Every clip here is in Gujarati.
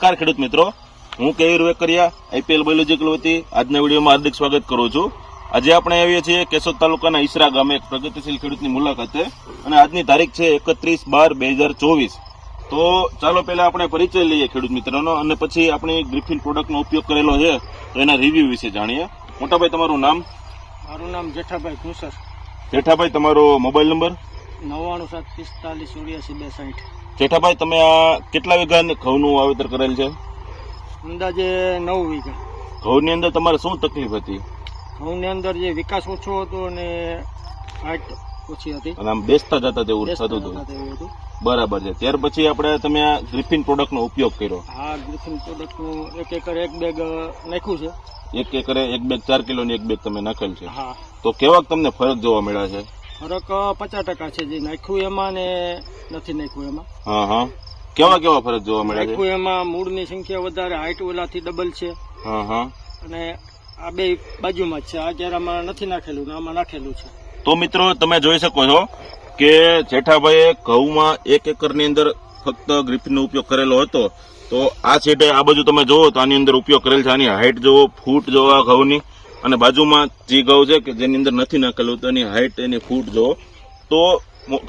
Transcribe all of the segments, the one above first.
નમસ્કાર ખેડૂત મિત્રો, હું કેયુર વેકરિયા આઈપીએલ બાયોલોજીકલ વતી આજના વિડીયોમાં હાર્દિક સ્વાગત કરું છું। આજે આપણે આવીએ છીએ કેશોદ તાલુકાના ઈસરા ગામે એક પ્રગતિશીલ ખેડૂતની મુલાકાતે અને આજની તારીખ છે 31/12/2024। તો ચાલો પહેલા આપણે પરિચય લઈએ ખેડૂત મિત્રોનો અને પછી આપણે ગ્રિફિન પ્રોડક્ટનો ઉપયોગ કરેલો છે તો એના રિવ્યુ વિશે જાણીએ। મોટાભાઈ, તમારું નામ? મારું નામ જેઠાભાઈ ઘુસર। જેઠાભાઈ, તમારો મોબાઈલ નંબર? 9974488260। જેઠાભાઈ, તમે આ કેટલા વીઘા ઘઉંનું વાવેતર કરેલ છે? અંદાજે 9 વીઘા। ઘઉંની અંદર તમારે શું તકલીફ હતી? ઘઉંની અંદર જે વિકાસ ઓછો હતો અને હાઈટ ઓછી હતી અને આમ બેસતા જતા તેવું થતું હતું? બરાબર છે। ત્યાર પછી તમે આ ગ્રિફિન પ્રોડક્ટનો ઉપયોગ કર્યો? હા, ગ્રિફિન પ્રોડક્ટનું 1 એકર 1 બેગ નાખ્યું છે। 1 એકરે 1 બેગ 4 કિલોની 1 બેગ તમે નાખેલ છે? હા। તો કેવા તમને ફરક જોવા મળ્યા છે? ફરક 50% છે, જે નાખ્યું એમાં ને નથી નાખ્યું એમાં। હા હા, કેવા ફરક જોવા મળ્યા છે? નાખ્યું એમાં મૂળની સંખ્યા વધારે, હાઈટ ઓલાથી ડબલ છે। હા હા, અને આ બે બાજુમાં જ છે, આ જ્યારે આમાં નથી નાખેલું ને આમાં નાખેલું છે। તો મિત્રો, તમે જોઈ શકો છો કે જેઠાભાઈએ ઘઉંમાં 1 એકરની અંદર ફક્ત ગ્રિફિનનો ઉપયોગ કરેલો હતો। તો આ છેડે આ બાજુ તમે જોવો તો આની અંદર ઉપયોગ કરેલ છે। આની હાઈટ જોવો, ફૂટ જોવો આ ઘઉંની, અને બાજુમાં જે ઘઉં છે કે જેની અંદર નથી નાખેલું તો એની હાઈટ, એની ફૂટ જોવો તો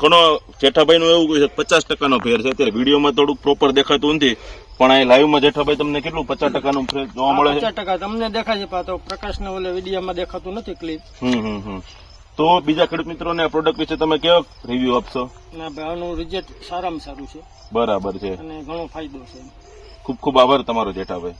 ઘણો જેઠાભાઈનું એવું કહ્યું છે 50%નો ફેર છે। અત્યારે વિડીયોમાં થોડુંક પ્રોપર દેખાતું નથી, પણ અહીં લાઈવમાં જેઠાભાઈ તમને કેટલું 50%નું ફેર જોવા મળે છે? 50% તમને દેખાય છે, તો પ્રકાશના ઓલે વિડીયોમાં દેખાતું નથી ક્લિપ। તો બીજા ખેડૂત મિત્રોને આ પ્રોડક્ટ વિશે તમે કેવો રિવ્યુ આપશો? ના ભાઈ, આનું રિઝલ્ટ સારામાં સારું છે। બરાબર છે, અને ઘણો ફાયદો છે। ખૂબ ખૂબ આભાર તમારો જેઠાભાઈ।